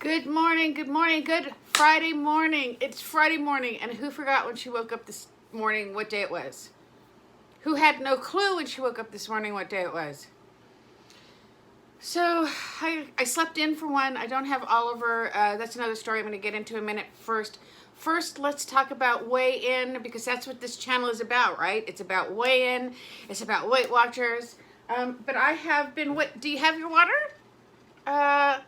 Good morning, good Friday morning. It's Friday morning, and who forgot when she woke up this morning what day it was? Who had no clue when she woke up this morning what day it was? So, I slept in for one. I don't have Oliver. That's another story I'm going to get into in a minute. First, let's talk about weigh in, because that's what this channel is about, right? It's about weigh in. It's about Weight Watchers. But I have been, do you have your water?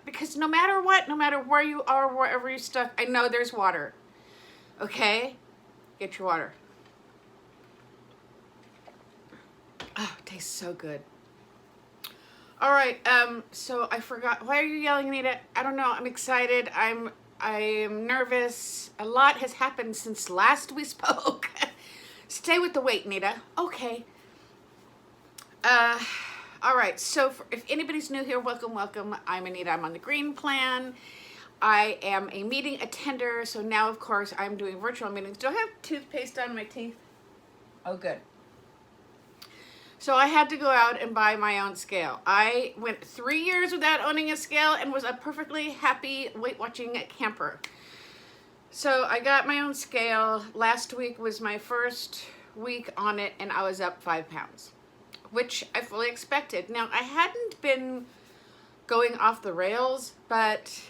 Because no matter what, no matter where you are, wherever you're stuck, I know there's water. Okay? Get your water. Oh, it tastes so good. All right, so I forgot. Why are you yelling, Anita? I don't know. I'm excited. I am nervous. A lot has happened since last we spoke. Stay with the weight, Anita. Okay. All right, so if anybody's new here, welcome. I'm Anita. I'm on the green plan. I am a meeting attender, so now, of course, I'm doing virtual meetings. Do I have toothpaste on my teeth? Oh, good. So I had to go out and buy my own scale. I went 3 years without owning a scale and was a perfectly happy weight-watching camper. So I got my own scale. Last week was my first week on it, and I was up 5 pounds, which I fully expected. Now, I hadn't been going off the rails, but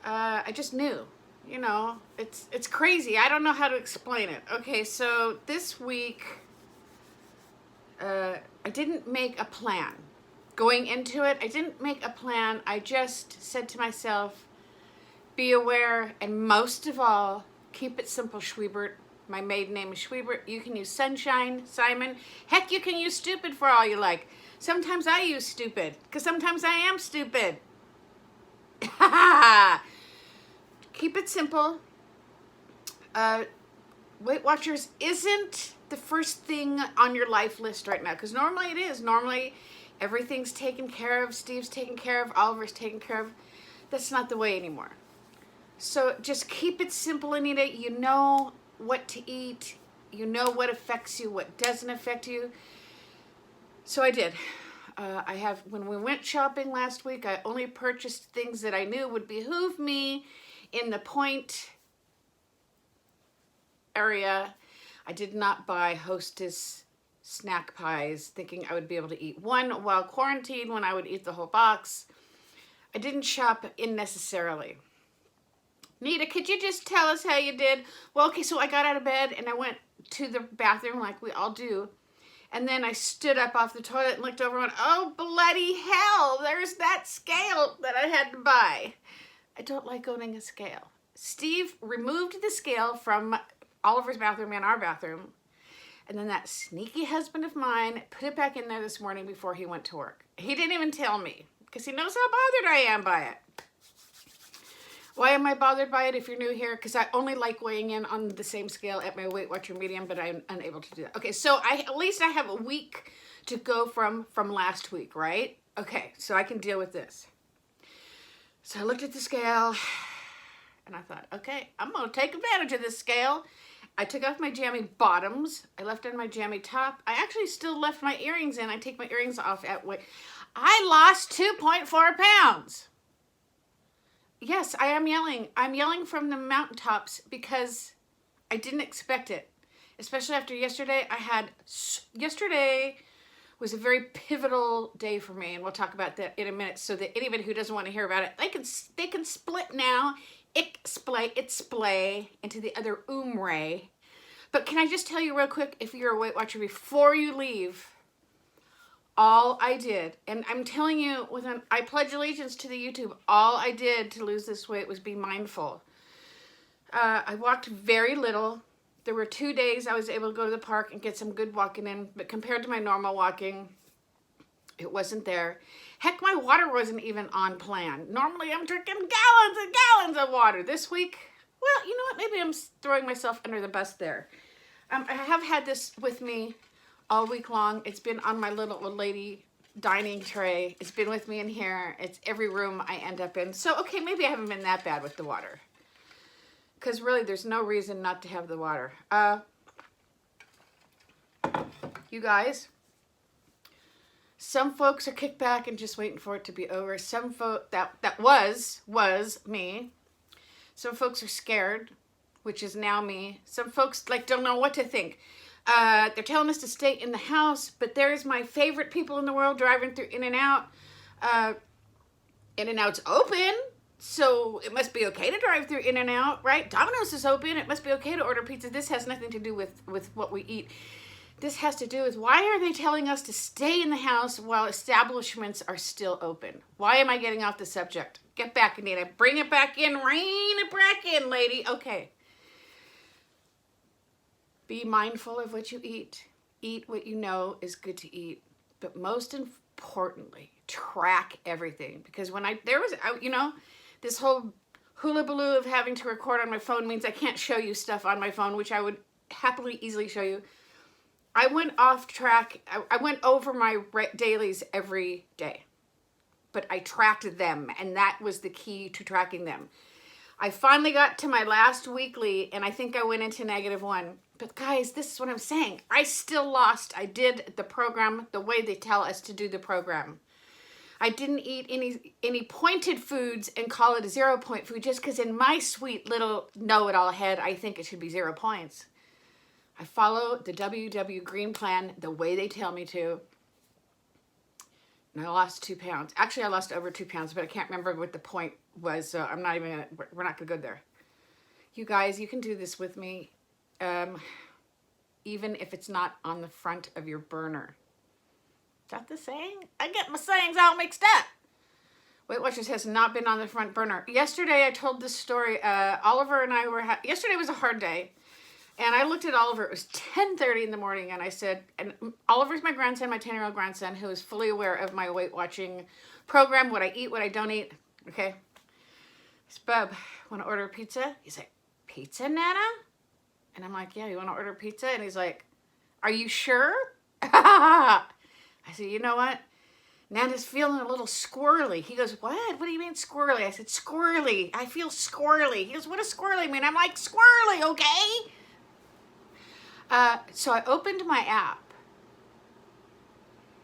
I just knew. You know, it's crazy. I don't know how to explain it. Okay, so this week, I didn't make a plan. Going into it, I didn't make a plan. I just said to myself, be aware, and most of all, keep it simple, Schwiebert. My maiden name is Schwiebert. You can use Sunshine, Simon. Heck, you can use stupid for all you like. Sometimes I use stupid, because sometimes I am stupid. Keep it simple. Weight Watchers isn't the first thing on your life list right now, because normally it is. Normally everything's taken care of. Steve's taken care of. Oliver's taken care of. That's not the way anymore. So just keep it simple, Anita. You know what to eat. You know what affects you, what doesn't affect you. So I did. When we went shopping last week, I only purchased things that I knew would behoove me in the Point area. I did not buy Hostess snack pies thinking I would be able to eat one while quarantined when I would eat the whole box. I didn't shop unnecessarily. Nita, could you just tell us how you did? Well, okay, so I got out of bed and I went to the bathroom like we all do. And then I stood up off the toilet and looked over and went, oh, bloody hell, there's that scale that I had to buy. I don't like owning a scale. Steve removed the scale from Oliver's bathroom and our bathroom. And then that sneaky husband of mine put it back in there this morning before he went to work. He didn't even tell me because he knows how bothered I am by it. Why am I bothered by it if you're new here? Because I only like weighing in on the same scale at my Weight Watcher medium, but I'm unable to do that. Okay, so at least I have a week to go from last week, right? Okay, so I can deal with this. So I looked at the scale and I thought, okay, I'm going to take advantage of this scale. I took off my jammy bottoms. I left on my jammy top. I actually still left my earrings in. I take my earrings off at weight. I lost 2.4 pounds. Yes, I am yelling. I'm yelling from the mountaintops because I didn't expect it. Especially after yesterday. Yesterday was a very pivotal day for me, and we'll talk about that in a minute, so that anybody who doesn't want to hear about it, they can split now. It splay into the other umre. But can I just tell you real quick, if you're a Weight Watcher, before you leave, all I did, and I'm telling you, I pledge allegiance to the YouTube, all I did to lose this weight was be mindful. I walked very little. There were 2 days I was able to go to the park and get some good walking in, but compared to my normal walking, it wasn't there. Heck, my water wasn't even on plan. Normally I'm drinking gallons and gallons of water. This week, well, you know what? Maybe I'm throwing myself under the bus there. I have had this with me all week long. It's been on my little old lady dining tray. It's been with me in here. It's every room I end up in. So, okay, maybe I haven't been that bad with the water. Because really, there's no reason not to have the water. You guys, Some folks are kicked back and just waiting for it to be over. Some folk that was me. Some folks are scared, which is now me. Some folks like don't know what to think. They're telling us to stay in the house, but there's my favorite people in the world driving through In-N-Out. In-N-Out's open, so it must be okay to drive through In-N-Out, right? Domino's is open. It must be okay to order pizza. This has nothing to do with what we eat. This has to do with why are they telling us to stay in the house while establishments are still open? Why am I getting off the subject? Get back, Anita. Bring it back in. Rein it back in, lady. Okay. Be mindful of what you eat. Eat what you know is good to eat. But most importantly, track everything. Because when this whole hullabaloo of having to record on my phone means I can't show you stuff on my phone, which I would happily easily show you. I went off track. I went over my dailies every day, but I tracked them, and that was the key to tracking them. I finally got to my last weekly, and I think I went into -1. But guys, this is what I'm saying. I still lost. I did the program the way they tell us to do the program. I didn't eat any pointed foods and call it a 0-point food just because in my sweet little know-it-all head, I think it should be 0 points. I follow the WW Green Plan the way they tell me to. And I lost 2 pounds. Actually, I lost over 2 pounds, but I can't remember what the point was. So we're not going to go there. You guys, you can do this with me. Even if it's not on the front of your burner. Is that the saying? I get my sayings all mixed up. Weight Watchers has not been on the front burner. Yesterday, I told this story. Oliver and I yesterday was a hard day. And I looked at Oliver. It was 10:30 in the morning. And I said, and Oliver's my grandson, my 10-year-old grandson, who is fully aware of my Weight Watching program, what I eat, what I don't eat. Okay. I said, Bub, want to order a pizza? He's like, pizza, Nana? And I'm like, yeah, you want to order pizza? And he's like, are you sure? I said, you know what? Nana's feeling a little squirrely. He goes, what? What do you mean squirrely? I said, squirrely. I feel squirrely. He goes, what does squirrely mean? I'm like, squirrely, okay? So I opened my app.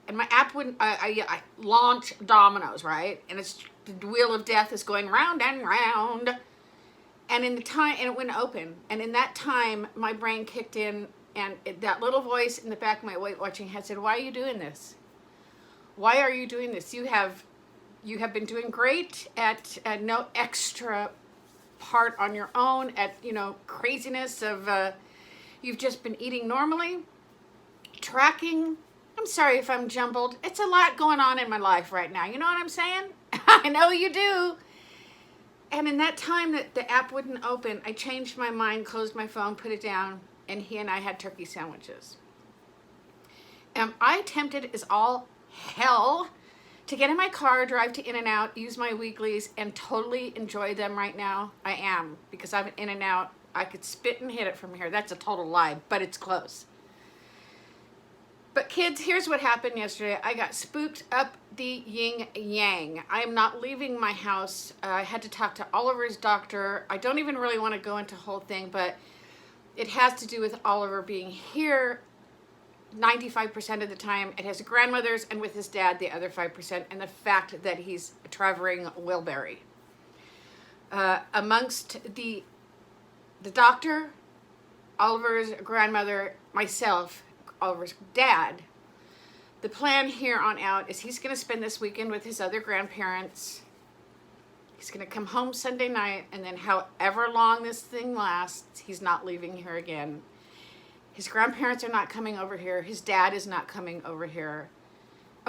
And my app wouldn't, I launched Domino's, right? And it's the wheel of death is going round and round. And it wouldn't open. And in that time, my brain kicked in, and that little voice in the back of my Weight Watching head said, why are you doing this? Why are you doing this? You have been doing great at no extra part on your own, at, craziness of, you've just been eating normally, tracking. I'm sorry if I'm jumbled. It's a lot going on in my life right now. You know what I'm saying? I know you do. And in that time that the app wouldn't open, I changed my mind, closed my phone, put it down, and he and I had turkey sandwiches. I tempted as all hell to get in my car, drive to In-N-Out, use my weeklies, and totally enjoy them right now. I am, because I'm in In-N-Out. I could spit and hit it from here. That's a total lie, but it's close. But kids, here's what happened yesterday. I got spooked up the yin-yang. I am not leaving my house. I had to talk to Oliver's doctor. I don't even really want to go into the whole thing, but it has to do with Oliver being here 95% of the time at his grandmother's and with his dad the other 5%, and the fact that he's a traveling Wilbury. Amongst the doctor, Oliver's grandmother, myself, Oliver's dad, the plan here on out is he's going to spend this weekend with his other grandparents. He's going to come home Sunday night, and then however long this thing lasts, he's not leaving here again. His grandparents are not coming over here. His dad is not coming over here.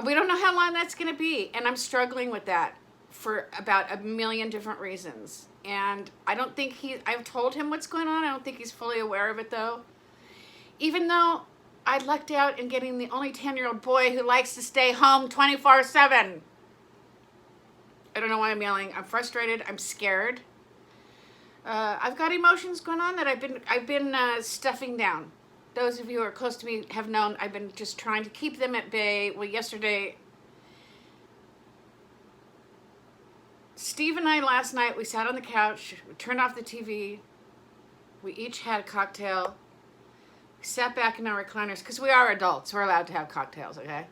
We don't know how long that's going to be, and I'm struggling with that for about a million different reasons. And I don't think I've told him what's going on. I don't think he's fully aware of it, though. Even though I lucked out in getting the only 10-year-old boy who likes to stay home 24/7. I don't know why I'm yelling. I'm frustrated. I'm scared. I've got emotions going on that I've been stuffing down. Those of you who are close to me have known I've been just trying to keep them at bay. Well, yesterday, Steve and I last night, we sat on the couch, we turned off the TV, we each had a cocktail, we sat back in our recliners, because we are adults, we're allowed to have cocktails, okay?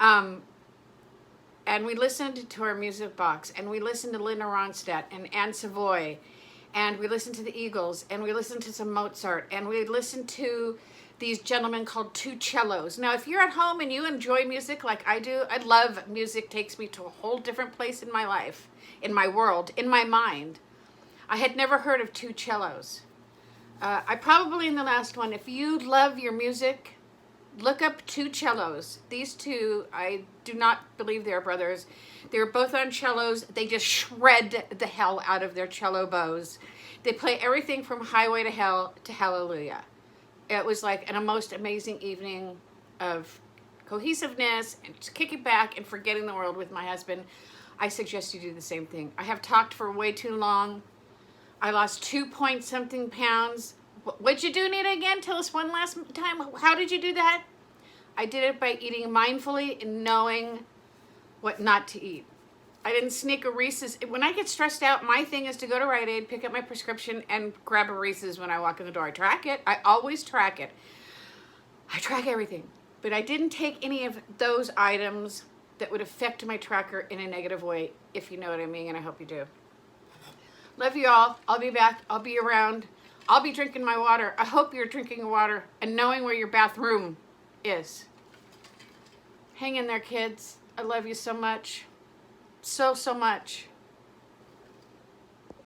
And we listened to our music box, and we listened to Linda Ronstadt and Anne Savoy, and we listened to the Eagles, and we listened to some Mozart, and we listened to these gentlemen called Two Cellos. Now, if you're at home and you enjoy music like I do, I love music. Takes me to a whole different place in my life, in my world, in my mind. I had never heard of Two Cellos. I probably in the last one, if you love your music, look up Two Cellos. These two, I do not believe they're brothers. They're both on cellos. They just shred the hell out of their cello bows. They play everything from Highway to Hell to Hallelujah. It was like a most amazing evening of cohesiveness and just kicking back and forgetting the world with my husband. I suggest you do the same thing. I have talked for way too long. I lost 2-point-something pounds. What'd you do, Nita, again? Tell us one last time. How did you do that? I did it by eating mindfully and knowing what not to eat. I didn't sneak a Reese's. When I get stressed out, my thing is to go to Rite Aid, pick up my prescription, and grab a Reese's when I walk in the door. I track it. I always track it. I track everything. But I didn't take any of those items that would affect my tracker in a negative way, if you know what I mean, and I hope you do. Love you all. I'll be back. I'll be around. I'll be drinking my water. I hope you're drinking water and knowing where your bathroom is. Hang in there, kids. I love you so much. So much.